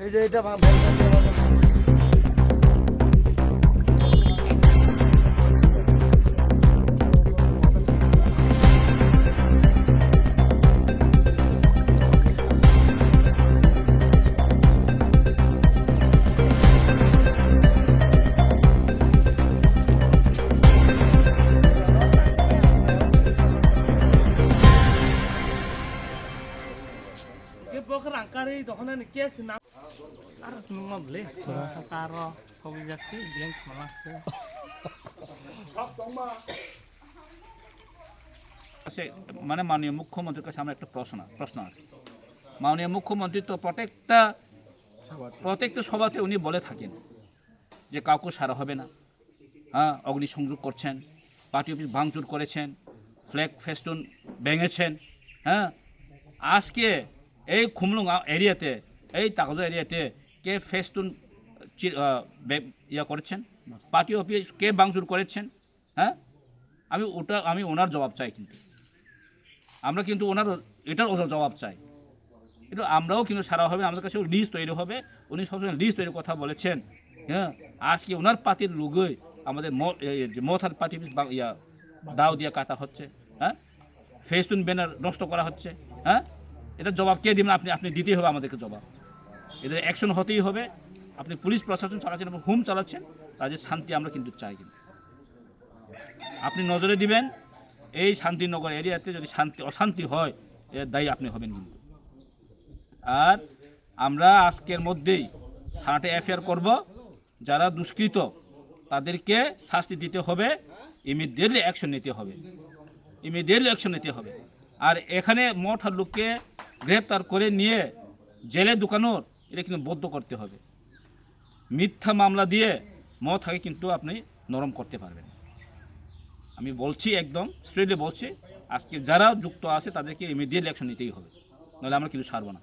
এই যে এটা Bukan angkari, dokonan kias na. Aras nunggu beli, taro, kopi jaksi, bilang malah ke. আছে মানে মাননীয় মুখ্যমন্ত্রীর কাছে আমার একটা প্রশ্ন আছে। মাননীয় মুখ্যমন্ত্রী তো প্রত্যেকটা সভাতে উনি বলে থাকেন যে কাউকে সারা হবে না, হ্যাঁ, অগ্নিসংযোগ করছেন, পার্টি অফিস ভাঙচুর করেছেন, ফ্ল্যাগ ফেস্টুন ভেঙেছেন, হ্যাঁ। আজকে এই খুমলুং এরিয়াতে, এই তাকজা এরিয়াতে কে ফেস্টুন করেছেন, পার্টি অফিস কে ভাঙচুর করেছেন, হ্যাঁ। আমি ওনার জবাব চাই, আমরা কিন্তু ওনার এটার জবাব চাই। কিন্তু আমরাও কিন্তু সারা হবে, আমাদের কাছে লিস্ট তৈরি হবে, উনি সবসময় লিস্ট তৈরির কথা বলেছেন, হ্যাঁ। আজকে ওনার পার্টির লোকই আমাদের মথার পার্টি দাও দিয়ে কাটা হচ্ছে, হ্যাঁ, ফেস্টুন ব্যানার নষ্ট করা হচ্ছে, হ্যাঁ। এটা জবাব কে দিবেন? আপনি দিতেই হবে আমাদেরকে জবাব। এদের অ্যাকশন হতেই হবে। আপনি পুলিশ প্রশাসন চালাচ্ছেন, আপনি হুম চালাচ্ছেন, তাদের শান্তি আমরা কিন্তু চাই। কিন্তু আপনি নজরে দিবেন, এই শান্তিনগর এরিয়াতে যদি অশান্তি হয়, এর দায়ী আপনি হবেন কিন্তু। আর আমরা আজকের মধ্যেই থানাতে এফআইআর করব, যারা দুষ্কৃত তাদেরকে শাস্তি দিতে হবে, ইমিডিয়েটলি অ্যাকশন নিতে হবে। আর এখানে মঠার লোককে গ্রেপ্তার করে নিয়ে জেলে ঢুকানোর এটা কিন্তু বদ্ধ করতে হবে। মিথ্যা মামলা দিয়ে মঠাকে কিন্তু আপনি নরম করতে পারবেন। আমি বলছি, একদম স্ট্রেটলি বলছি, আজকে যারা যুক্ত আছে তাদেরকে ইমিডিয়েট অ্যাকশন নিতেই হবে, নাহলে আমরা কিন্তু ছাড়বো না।